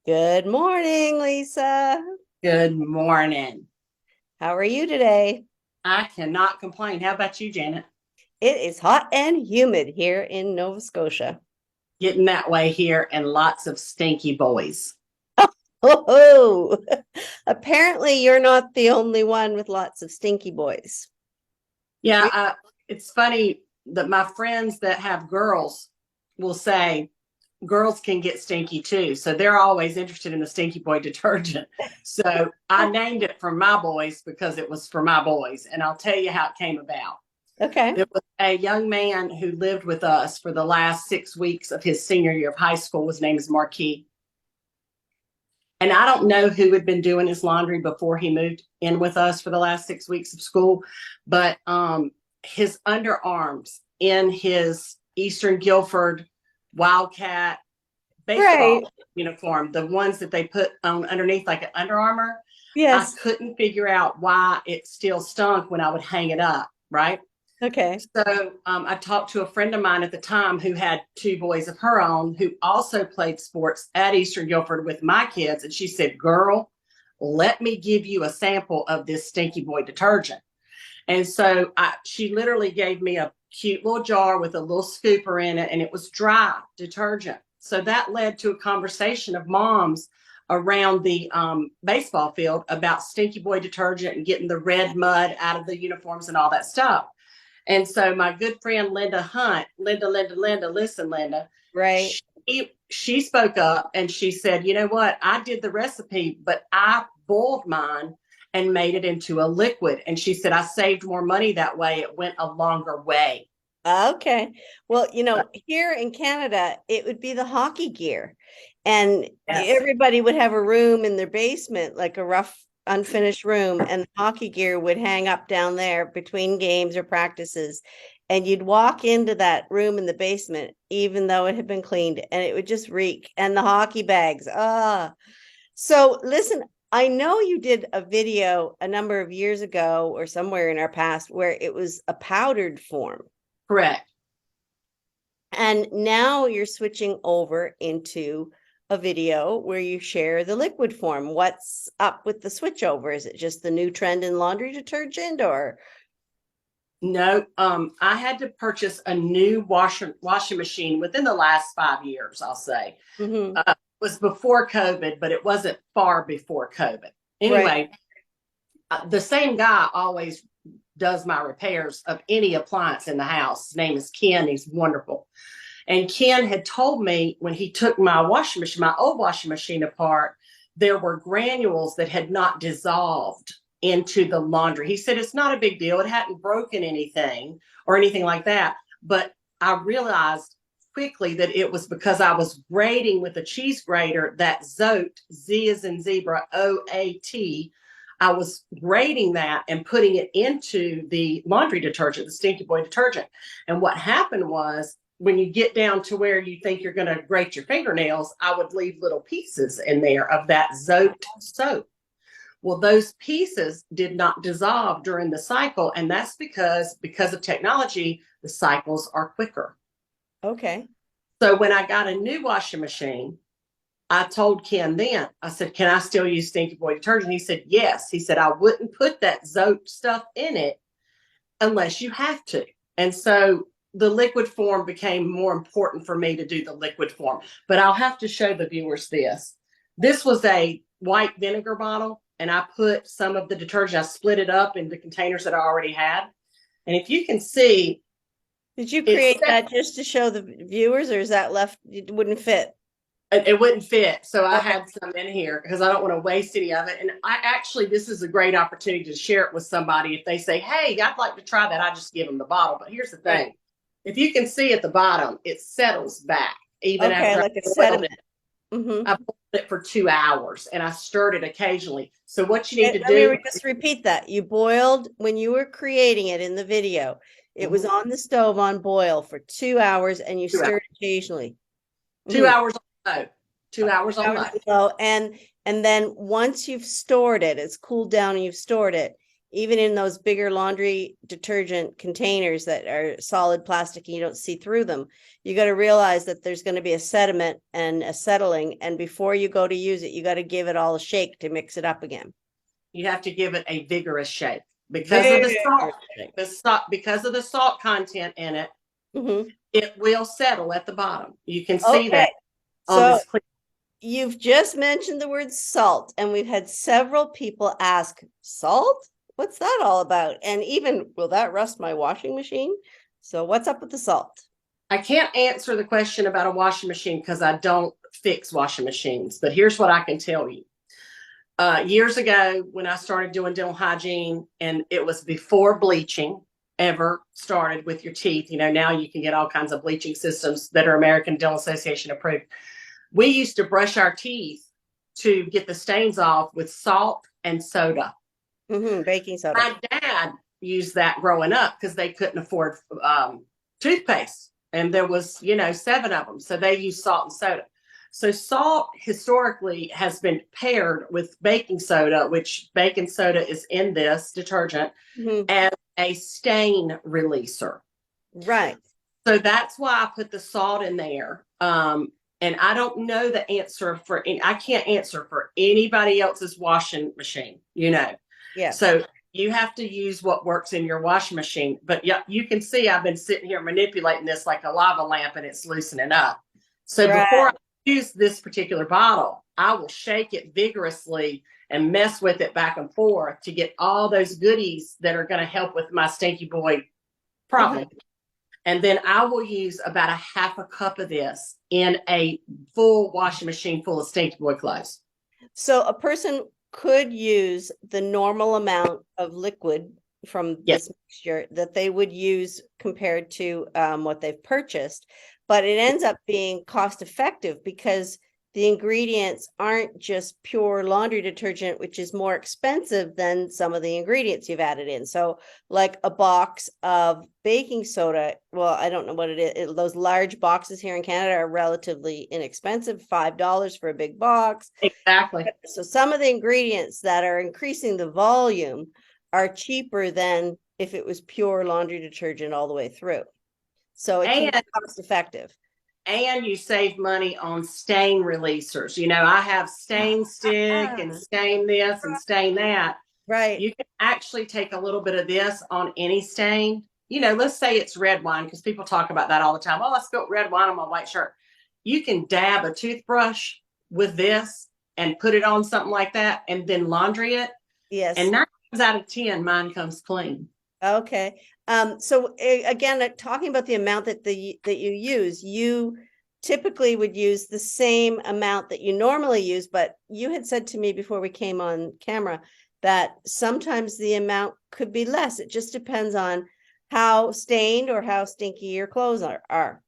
Good morning, Lisa. Good morning. How are you today? I cannot complain. How about you, Janet? It is hot and humid here in Nova Scotia. Getting that way here and lots of stinky boys. Oh, apparently you're not the only one with lots of stinky boys. Yeah, it's funny that my friends that have girls will say girls can get stinky too. So they're always interested in the Stinky Boy detergent. So I named it for my boys because it was for my boys. And I'll tell you how it came about. Okay. There was a young man who lived with us for the last 6 weeks of his senior year of high school. His name is Marquis. And I don't know who had been doing his laundry before he moved in with us for the last 6 weeks of school, but his underarms in his Eastern Guilford Wildcat Right. baseball uniform, the ones that they put on underneath like an Under Armour, I Yes. couldn't figure out why it still stunk when I would hang it up, right? Okay. So I talked to a friend of mine at the time who had two boys of her own who also played sports at Eastern Guilford with my kids. And she said, Girl, let me give you a sample of this Stinky Boy detergent. And so she literally gave me a cute little jar with a little scooper in it, and it was dry detergent. So that led to a conversation of moms around the baseball field about Stinky Boy detergent and getting the red mud out of the uniforms and all that stuff. And so my good friend Linda Hunt, Linda, listen, Linda, Right. she spoke up and she said, you know what? I did the recipe, but I boiled mine and made it into a liquid. And she said, I saved more money that way. It went a longer way. Okay. Well, here in Canada, it would be the hockey gear. And Yes. everybody would have a room in their basement, like a rough, unfinished room, and the hockey gear would hang up down there between games or practices. And you'd walk into that room in the basement, even though it had been cleaned, and it would just reek. And the hockey bags. Ah. So listen, I know you did a video a number of years ago or somewhere in our past where it was a powdered form. Correct. And now you're switching over into a video where you share the liquid form. What's up with the switch over? Is it just the new trend in laundry detergent or? No, I had to purchase a new washing machine within the last 5 years, I'll say. Mhm. It was before COVID, but it wasn't far before COVID. Right. Anyway, the same guy always does my repairs of any appliance in the house. His name is Ken. He's wonderful. And Ken had told me when he took my washing machine, my old washing machine apart, there were granules that had not dissolved into the laundry. He said it's not a big deal. It hadn't broken anything or anything like that. But I realized quickly that it was because I was grating with a cheese grater that Zote, Z is in zebra, OAT. I was grating that and putting it into the laundry detergent, the Stinky Boy detergent. And what happened was when you get down to where you think you're going to grate your fingernails, I would leave little pieces in there of that Zote soap. Well, those pieces did not dissolve during the cycle, and that's because of technology, the cycles are quicker. Okay. So when I got a new washing machine, I told Ken then, I said, can I still use Stinky Boy detergent? He said, yes. He said, I wouldn't put that Zote stuff in it unless you have to. And so the liquid form became more important for me to do the liquid form. But I'll have to show the viewers this. This was a white vinegar bottle, and I put some of the detergent, I split it up into containers that I already had. And if you can see, Did you it's create that just to show the viewers, or is that left? It wouldn't fit. it wouldn't fit. So I Okay. had some in here because I don't want to waste any of it. And I actually, this is a great opportunity to share it with somebody. If they say, hey, I'd like to try that, I just give them the bottle. But here's the Right. thing. If you can see at the bottom, it settles back even Okay, after I like a boiled it. sediment. Hmm. I boiled it for 2 hours and I stirred it occasionally. So what you need to Let me do, just repeat that. You boiled when you were creating it in the video. It was mhm, on the stove on boil for 2 hours and you 2 hours, stirred occasionally. two Mhm. hours on low, 2 hours on 2 hours low. low. And then once you've stored it, it's cooled down and you've stored it, even in those bigger laundry detergent containers that are solid plastic and you don't see through them, you got to realize that there's going to be a sediment and a settling. And before you go to use it, you got to give it all a shake to mix it up again. You have to give it a vigorous shake because of Very the salt, because of the salt content in it. Mm-hmm. It will settle at the bottom. You can see Okay. that on So this clear. you've just mentioned the word salt, and we've had several people ask, salt? What's that all about? And even, will that rust my washing machine? So what's up with the salt? I can't answer the question about a washing machine because I don't fix washing machines, but here's what I can tell you. Years ago, when I started doing dental hygiene, and it was before bleaching ever started with your teeth, now you can get all kinds of bleaching systems that are American Dental Association approved. We used to brush our teeth to get the stains off with salt and soda. Baking soda. My dad used that growing up because they couldn't afford toothpaste. And there was, 7 of them. So they used salt and soda. So salt historically has been paired with baking soda, which baking soda is in this detergent, as a stain releaser. Right. So that's why I put the salt in there. And I don't know the answer I can't answer for anybody else's washing machine, Yeah. So you have to use what works in your washing machine. But yeah, you can see I've been sitting here manipulating this like a lava lamp and it's loosening up. So before I use this particular bottle, I will shake it vigorously and mess with it back and forth to get all those goodies that are going to help with my Stinky Boy problem. And then I will use about a half a cup of this in a full washing machine full of Stinky Boy clothes. So a person could use the normal amount of liquid from this mixture that they would use compared to what they've purchased, but it ends up being cost effective because the ingredients aren't just pure laundry detergent, which is more expensive than some of the ingredients you've added in. So like a box of baking soda, well, I don't know what it is. Those large boxes here in Canada are relatively inexpensive, $5 for a big box. Exactly. So some of the ingredients that are increasing the volume are cheaper than if it was pure laundry detergent all the way through. So it can be cost effective. And you save money on stain releasers. I have stain stick and stain this and stain that. Right. You can actually take a little bit of this on any stain. Let's say it's red wine, because people talk about that all the time. Oh, I spilled red wine on my white shirt. You can dab a toothbrush with this and put it on something like that and then laundry it. Yes. And 9 times out of 10, mine comes clean. Okay. So again, talking about the amount that you use, you typically would use the same amount that you normally use, but you had said to me before we came on camera that sometimes the amount could be less. It just depends on how stained or how stinky your clothes are.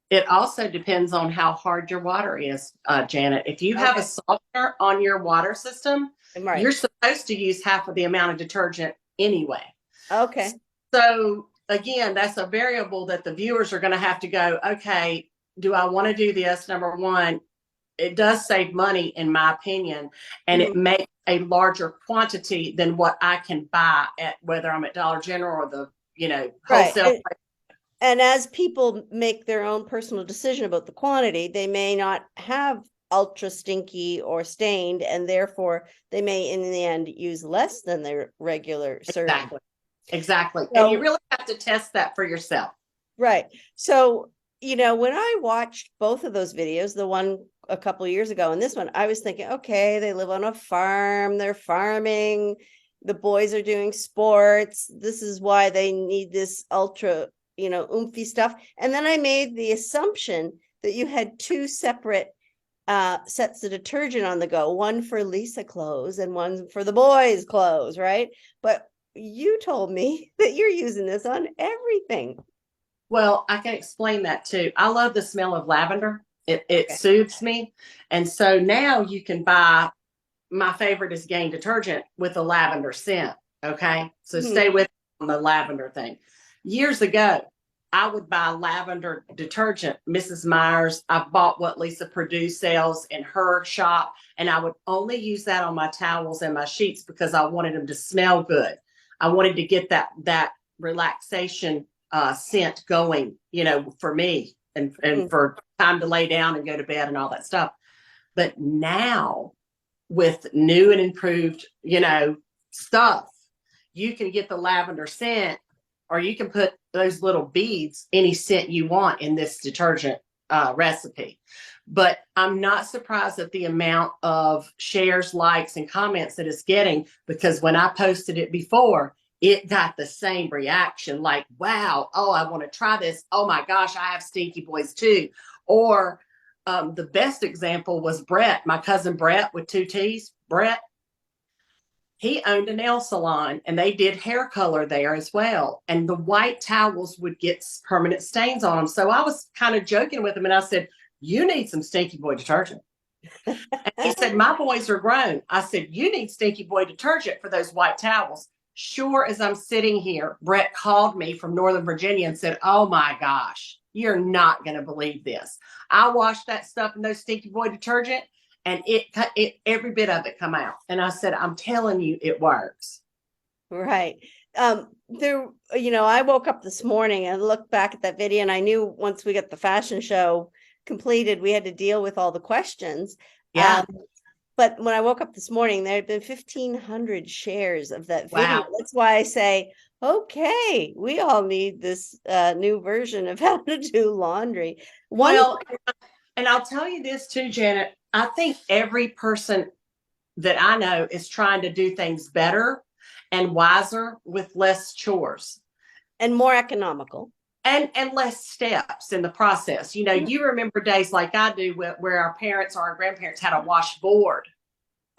It also depends on how hard your water is, Janet. If you have a softener on your water system, you're supposed to use half of the amount of detergent anyway. Okay. So again, that's a variable that the viewers are going to have to go, okay, do I want to do this? Number one, it does save money, in my opinion, and it makes a larger quantity than what I can buy at, whether I'm at Dollar General or the, wholesale. And as people make their own personal decision about the quantity, they may not have ultra stinky or stained, and therefore they may in the end use less than their regular serving. Exactly. So, and you really have to test that for yourself. Right. So, when I watched both of those videos, the one a couple of years ago and this one, I was thinking, okay, they live on a farm, they're farming, the boys are doing sports. This is why they need this ultra, oomphy stuff. And then I made the assumption that you had 2 separate sets of detergent on the go, one for Lisa clothes and one for the boys' clothes, right? But you told me that you're using this on everything. Well, I can explain that too. I love the smell of lavender. It soothes me. And so now you can buy, my favorite is Gain detergent with a lavender scent. Okay. So stay with me on the lavender thing. Years ago, I would buy lavender detergent, Mrs. Myers. I bought what Lisa Purdue sells in her shop, and I would only use that on my towels and my sheets because I wanted them to smell good. I wanted to get that relaxation scent going, for me and for time to lay down and go to bed and all that stuff. But now with new and improved, stuff, you can get the lavender scent, or you can put those little beads, any scent you want in this detergent recipe. But I'm not surprised at the amount of shares, likes, and comments that it's getting, because when I posted it before, it got the same reaction, like, wow, oh, I want to try this. Oh my gosh, I have Stinky Boys too. Or the best example was Brett, my cousin Brett with 2 T's. Brett, he owned a nail salon and they did hair color there as well. And the white towels would get permanent stains on them. So I was kind of joking with him and I said, you need some Stinky Boy detergent. And he said, my boys are grown. I said, you need Stinky Boy detergent for those white towels. Sure as I'm sitting here, Brett called me from Northern Virginia and said, oh my gosh, you're not going to believe this. I washed that stuff in those Stinky Boy detergent and it every bit of it come out. And I said, I'm telling you, it works. Right. I woke up this morning and looked back at that video, and I knew once we got the fashion show completed, we had to deal with all the questions. Yeah. But when I woke up this morning, there had been 1,500 shares of that video. Wow. That's why I say, okay, we all need this new version of how to do laundry. Well, and I'll tell you this too, Janet. I think every person that I know is trying to do things better and wiser with less chores. And more economical. And less steps in the process. You remember days like I do where our parents or our grandparents had a washboard.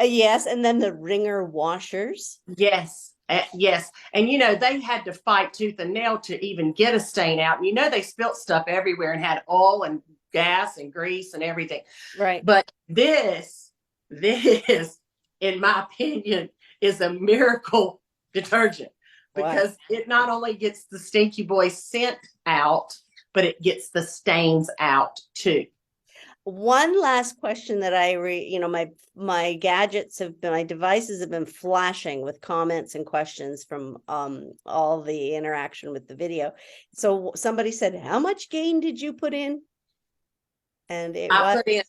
Yes, and then the wringer washers. Yes, yes. And, they had to fight tooth and nail to even get a stain out. And, they spilt stuff everywhere and had oil and gas and grease and everything. Right. But this, in my opinion, is a miracle detergent. Because it not only gets the Stinky Boy scent out, but it gets the stains out too. One last question that my devices have been flashing with comments and questions from all the interaction with the video. So somebody said, how much gain did you put in? And I put in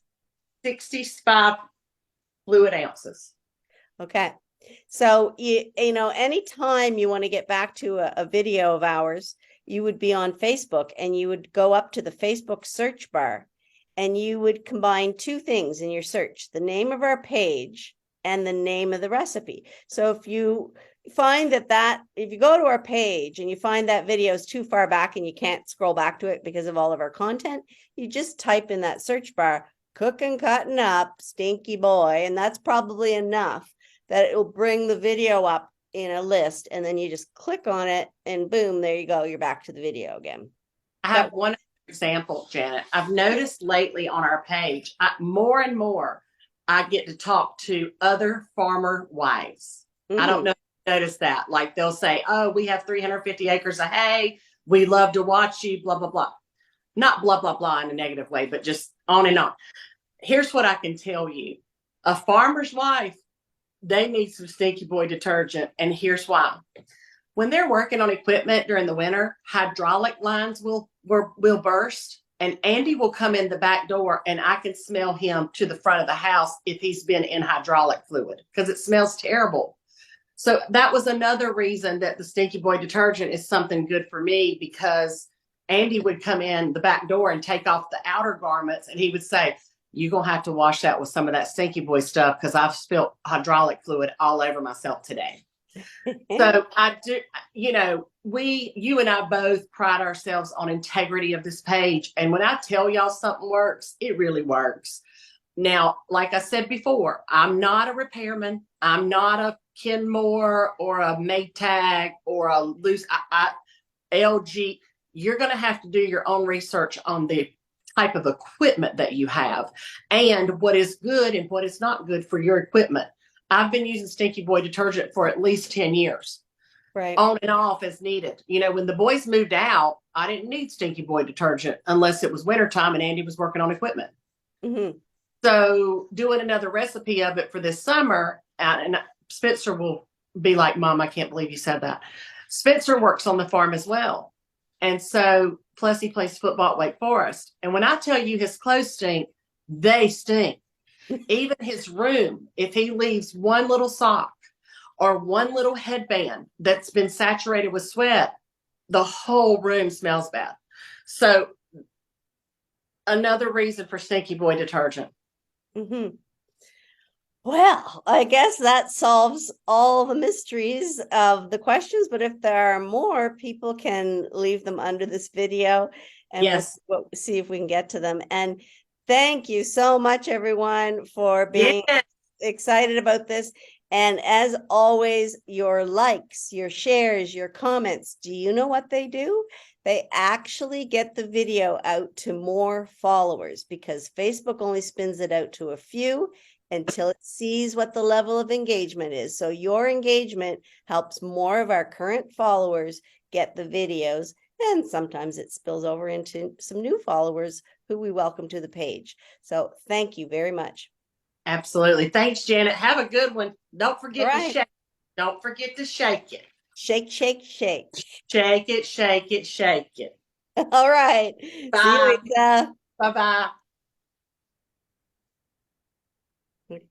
65 fluid ounces. Okay. So, anytime you want to get back to a video of ours, you would be on Facebook and you would go up to the Facebook search bar and you would combine 2 things in your search, the name of our page and the name of the recipe. So if you find if you go to our page and you find that video is too far back and you can't scroll back to it because of all of our content, you just type in that search bar, cooking, cutting up, Stinky Boy, and that's probably enough that it will bring the video up in a list, and then you just click on it and boom, there you go. You're back to the video again. I have one example, Janet. I've noticed lately on our page, more and more, I get to talk to other farmer wives. Mm-hmm. I don't know if you noticed that. Like they'll say, oh, we have 350 acres of hay. We love to watch you, blah, blah, blah. Not blah, blah, blah in a negative way, but just on and on. Here's what I can tell you. A farmer's wife, they need some Stinky Boy detergent. And here's why. When they're working on equipment during the winter, hydraulic lines will burst, and Andy will come in the back door and I can smell him to the front of the house if he's been in hydraulic fluid because it smells terrible. So that was another reason that the Stinky Boy detergent is something good for me, because Andy would come in the back door and take off the outer garments and he would say, you're going to have to wash that with some of that Stinky Boy stuff because I've spilled hydraulic fluid all over myself today. So I do, you and I both pride ourselves on integrity of this page. And when I tell y'all something works, it really works. Now, like I said before, I'm not a repairman. I'm not a Kenmore or a Maytag or a loose LG. You're going to have to do your own research on the type of equipment that you have and what is good and what is not good for your equipment. I've been using Stinky Boy detergent for at least 10 years. Right. On and off as needed. When the boys moved out, I didn't need Stinky Boy detergent unless it was wintertime and Andy was working on equipment. Mm-hmm. So doing another recipe of it for this summer, and Spencer will be like, Mom, I can't believe you said that. Spencer works on the farm as well. And so, plus he plays football at Wake Forest. And when I tell you his clothes stink, they stink. Even his room, if he leaves one little sock or one little headband that's been saturated with sweat, the whole room smells bad. So, another reason for Stinky Boy detergent. Mm-hmm. Well, I guess that solves all the mysteries of the questions, but if there are more, people can leave them under this video and Yes. we'll see if we can get to them. And thank you so much, everyone, for being Yes. excited about this. And as always, your likes, your shares, your comments, do you know what they do? They actually get the video out to more followers because Facebook only spins it out to a few until it sees what the level of engagement is. So your engagement helps more of our current followers get the videos, and sometimes it spills over into some new followers who we welcome to the page. So thank you very much. Absolutely. Thanks, Janet. Have a good one. Don't All forget to right. shake. Don't forget to shake it. Shake, shake, shake. Shake it, shake it, shake it. All right. See you, Bye. Lisa. Bye bye. Okay.